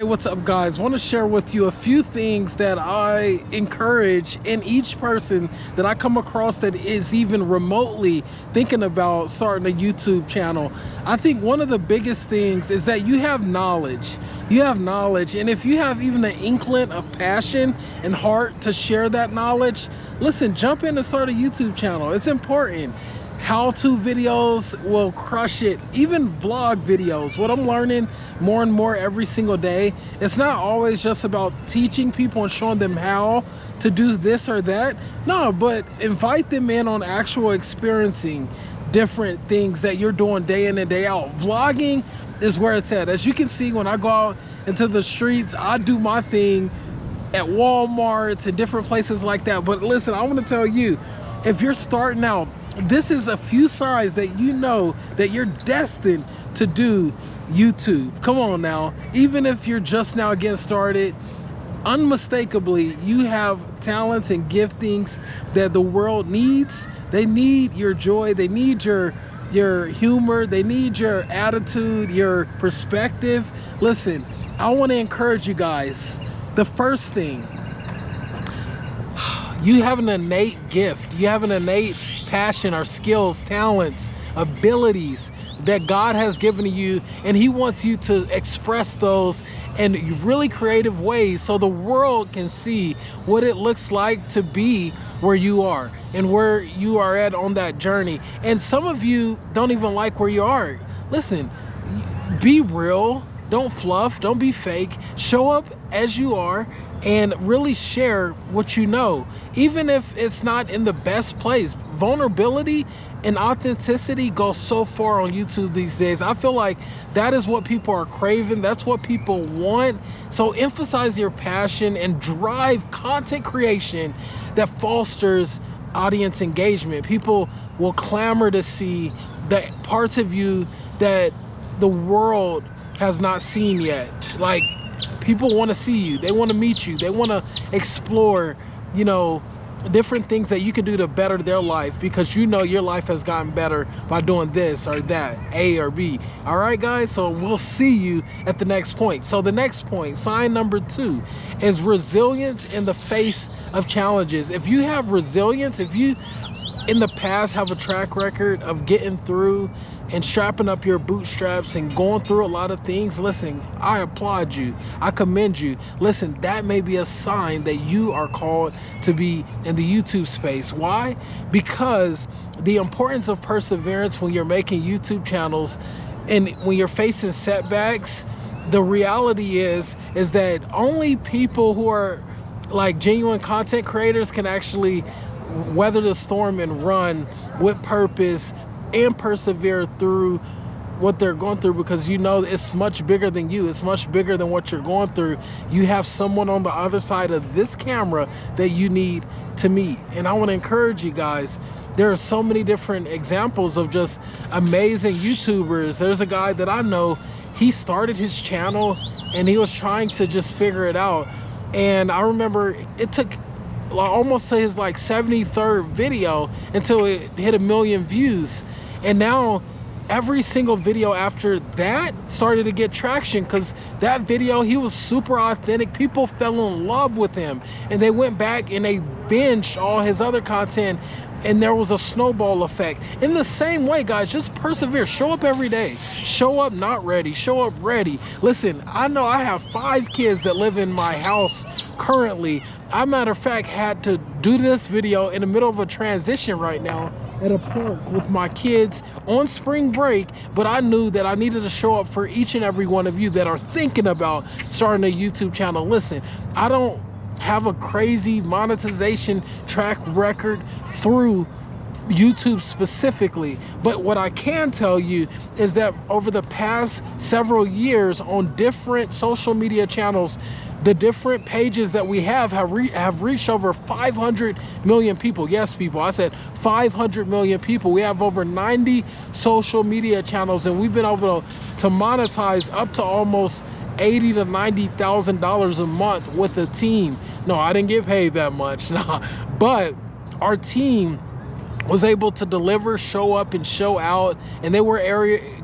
Hey, what's up guys? Want to share with you a few things that I encourage in each person that I come across that is even remotely thinking about starting a YouTube channel. I think one of the biggest things is that you have knowledge. You have knowledge, and if you have even an inkling of passion and heart to share that knowledge, listen, jump in and start a YouTube channel. It's important. How-to videos will crush it. Even vlog videos. What I'm learning more and more every single day, it's not always just about teaching people and showing them how to do this or that. No, but invite them in on actual experiencing different things that you're doing day in and day out. Vlogging is where it's at. As you can see, when I go out into the streets, I do my thing at Walmarts and different places like that. But listen, I want to tell you, if you're starting out, this is a few signs that you know that you're destined to do YouTube. Come on now, even if you're just now getting started, unmistakably you have talents and giftings that the world needs. They need your joy, they need your humor, they need your attitude, your perspective. Listen, I want to encourage you guys. The first thing, you have an innate gift. You have an innate passion or skills, talents, abilities that God has given to you, and He wants you to express those in really creative ways so the world can see what it looks like to be where you are and where you are at on that journey. And some of you don't even like where you are. Listen, be real. Don't fluff, don't be fake. Show up as you are and really share what you know, even if it's not in the best place. Vulnerability and authenticity go so far on YouTube these days. I feel like that is what people are craving. That's what people want. So emphasize your passion and drive content creation that fosters audience engagement. People will clamor to see the parts of you that the world has not seen yet. Like, people want to see you, they want to meet you, they want to explore, you know, different things that you can do to better their life, because you know your life has gotten better by doing this or that, A or B. All right guys, so we'll see you at the next point. So the next point, sign number 2, is resilience in the face of challenges. If you have resilience, if you in the past have a track record of getting through and strapping up your bootstraps and going through a lot of things, listen, I applaud you, I commend you. Listen, that may be a sign that you are called to be in the YouTube space. Why? Because the importance of perseverance when you're making YouTube channels and when you're facing setbacks, the reality is that only people who are like genuine content creators can actually weather the storm and run with purpose and persevere through what they're going through, because you know it's much bigger than you. It's much bigger than what you're going through. You have someone on the other side of this camera that you need to meet. And I want to encourage you guys, there are so many different examples of just amazing YouTubers. There's a guy that I know, he started his channel and he was trying to just figure it out, and I remember it took almost to his like 73rd video until it hit 1 million views. And now every single video after that started to get traction, because that video, he was super authentic. People fell in love with him and they went back and they binged all his other content, and there was a snowball effect. In the same way, guys, just persevere. Show up every day. Show up not ready, show up ready. Listen, I know I have 5 kids that live in my house currently. I, matter of fact, had to do this video in the middle of a transition right now at a park with my kids on spring break, but I knew that I needed to show up for each and every one of you that are thinking about starting a YouTube channel. Listen, I don't have a crazy monetization track record through YouTube specifically, but what I can tell you is that over the past several years on different social media channels, the different pages that we have reached over 500 million people. Yes, people, I said 500 million people. We have over 90 social media channels, and we've been able to monetize up to almost $80,000 to $90,000 a month with a team. No, I didn't get paid that much, nah. But our team was able to deliver, show up, and show out, and they were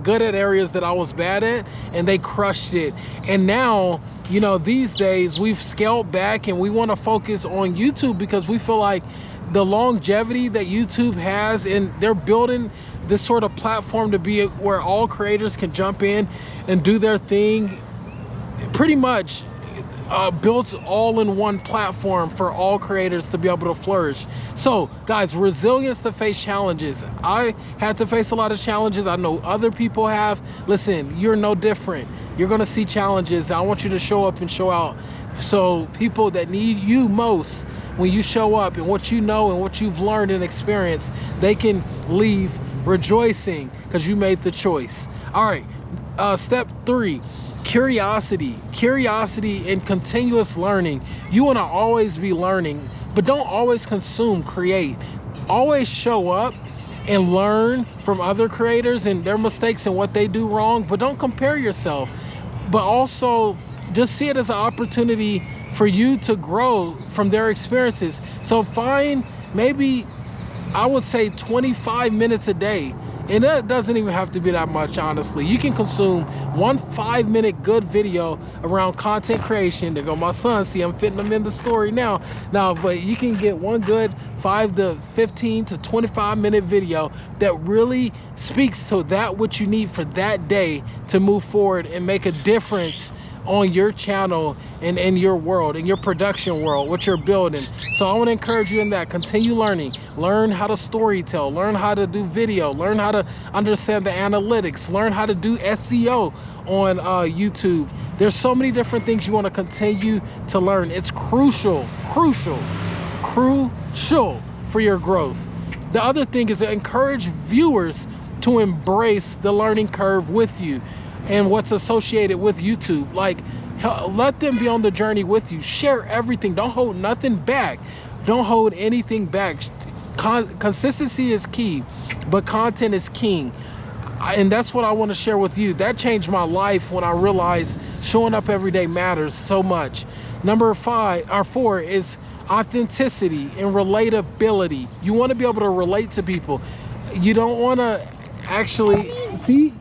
good at areas that I was bad at, and they crushed it. And now, you know, these days we've scaled back and we want to focus on YouTube because we feel like the longevity that YouTube has, and they're building this sort of platform to be where all creators can jump in and do their thing, pretty much built all in one platform for all creators to be able to flourish. So guys, resilience to face challenges. I had to face a lot of challenges. I know other people have. Listen, you're no different. You're gonna see challenges. I want you to show up and show out. So people that need you most, when you show up and what you know and what you've learned and experienced, they can leave rejoicing because you made the choice. All right, step 3. Curiosity and continuous learning. You want to always be learning, but don't always consume, create. Always show up and learn from other creators and their mistakes and what they do wrong, but don't compare yourself. But also just see it as an opportunity for you to grow from their experiences. So find, maybe I would say 25 minutes a day. And that doesn't even have to be that much, honestly. You can consume one 5-minute good video around content creation. There go my son. See, I'm fitting them in the story now. But you can get one good 5 to 15 to 25-minute video that really speaks to that what you need for that day to move forward and make a difference on your channel and in your world, in your production world, what you're building. So I want to encourage you in that. Continue learning. Learn how to storytell, learn how to do video, learn how to understand the analytics, learn how to do SEO on YouTube. There's so many different things you want to continue to learn. It's crucial for your growth. The other thing is to encourage viewers to embrace the learning curve with you and what's associated with YouTube. Like, let them be on the journey with you. Share everything. Don't hold nothing back. Don't hold anything back. Consistency is key, but content is king. And that's what I want to share with you. That changed my life when I realized showing up every day matters so much. Number 4 is authenticity and relatability. You want to be able to relate to people. You don't want to actually see.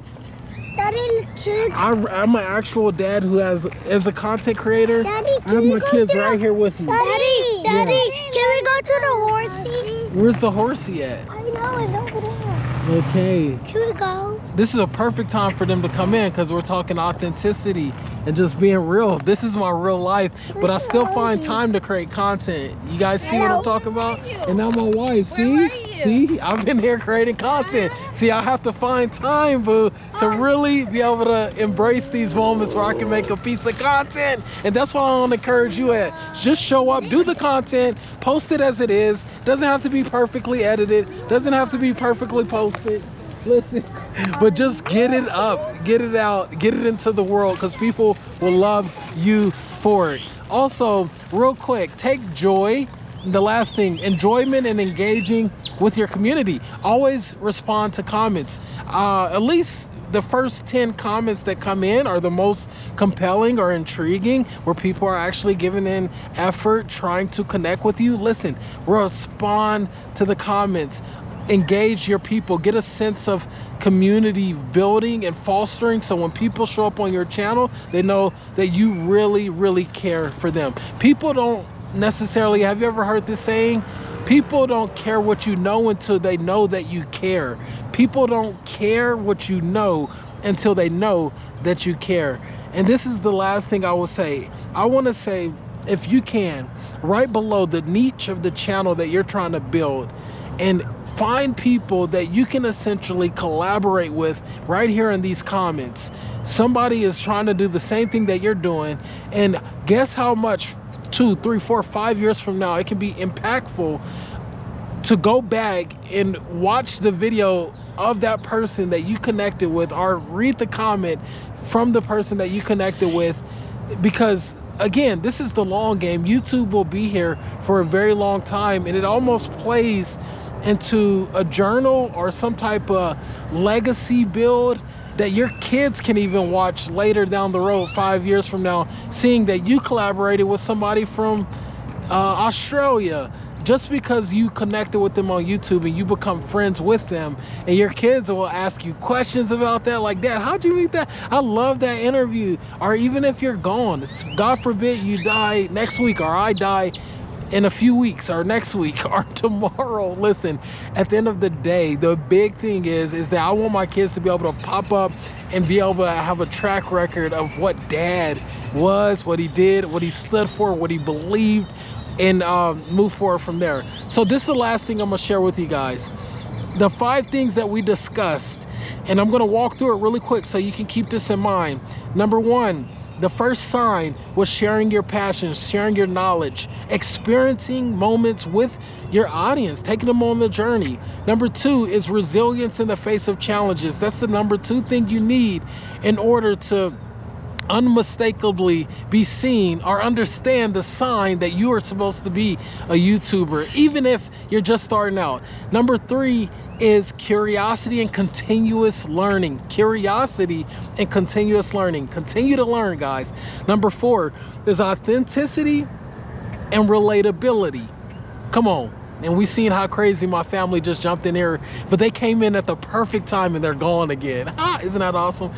I'm an actual dad who is a content creator. Daddy, I have my kids right here with me. Daddy, can we go to the horsey? Where's the horsey at? I know, it's over there. Okay. Can we go? This is a perfect time for them to come in because we're talking authenticity and just being real. This is my real life, but I still find time to create content. You guys see what I'm talking about? And now my wife, see, I've been here creating content. See, I have to find time, boo, to really be able to embrace these moments where I can make a piece of content. And that's what I want to encourage you at. Just show up, do the content, post it as it is. Doesn't have to be perfectly edited, doesn't have to be perfectly posted. Listen, but just get it up, get it out, get it into the world, because people will love you for it. Also, real quick, take joy. The last thing, enjoyment and engaging with your community. Always respond to comments. At least the first 10 comments that come in are the most compelling or intriguing, where people are actually giving in effort, trying to connect with you. Listen, respond to the comments. Engage your people, get a sense of community building and fostering, so when people show up on your channel, they know that you really care for them. People don't necessarily, have you ever heard this saying? People don't care what you know until they know that you care. People don't care what you know until they know that you care. And this is the last thing I will say. I want to say, if you can, right below the niche of the channel that you're trying to build, and find people that you can essentially collaborate with right here in these comments. Somebody is trying to do the same thing that you're doing, and guess how much 2, 3, 4, 5 years from now it can be impactful to go back and watch the video of that person that you connected with, or read the comment from the person that you connected with. Because again, this is the long game. YouTube will be here for a very long time, and it almost plays into a journal or some type of legacy build that your kids can even watch later down the road, 5 years from now, seeing that you collaborated with somebody from Australia, just because you connected with them on YouTube and you become friends with them, and your kids will ask you questions about that, like, Dad, how'd you meet that? I love that interview. Or even if you're gone, God forbid you die next week, or I die in a few weeks, or next week, or tomorrow. Listen, at the end of the day, the big thing is that I want my kids to be able to pop up and be able to have a track record of what Dad was, what he did, what he stood for, what he believed, and move forward from there. So this is the last thing I'm gonna share with you guys. The 5 things that we discussed, and I'm gonna walk through it really quick so you can keep this in mind. Number 1, the first sign was sharing your passions, sharing your knowledge, experiencing moments with your audience, taking them on the journey. Number 2 is resilience in the face of challenges. That's the number 2 thing you need in order to unmistakably be seen or understand the sign that you are supposed to be a YouTuber, even if you're just starting out. Number 3 is curiosity and continuous learning. Curiosity and continuous learning. Continue to learn, guys. Number 4 is authenticity and relatability. Come on. And we seen how crazy my family just jumped in here, but they came in at the perfect time and they're gone again. Isn't that awesome?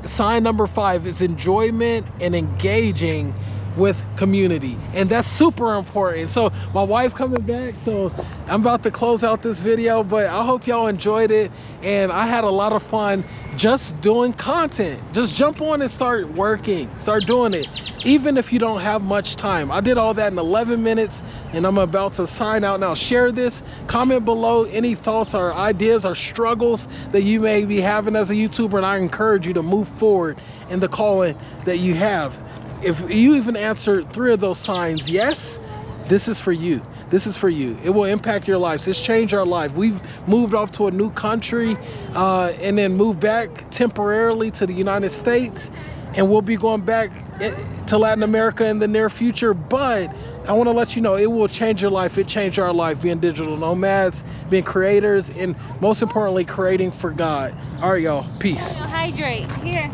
Sign number 5 is enjoyment and engaging with community, and that's super important. So my wife coming back, so I'm about to close out this video, but I hope y'all enjoyed it, and I had a lot of fun just doing content. Just jump on and start working, start doing it, even if you don't have much time. I did all that in 11 minutes, and I'm about to sign out now. Share this, comment below any thoughts or ideas or struggles that you may be having as a YouTuber, and I encourage you to move forward in the calling that you have. If you even answer 3 of those signs, yes, this is for you. This is for you. It will impact your lives. It's changed our life. We've moved off to a new country and then moved back temporarily to the United States. And we'll be going back to Latin America in the near future. But I want to let you know, it will change your life. It changed our life, being digital nomads, being creators, and most importantly, creating for God. All right, y'all. Peace. Hydrate. Here.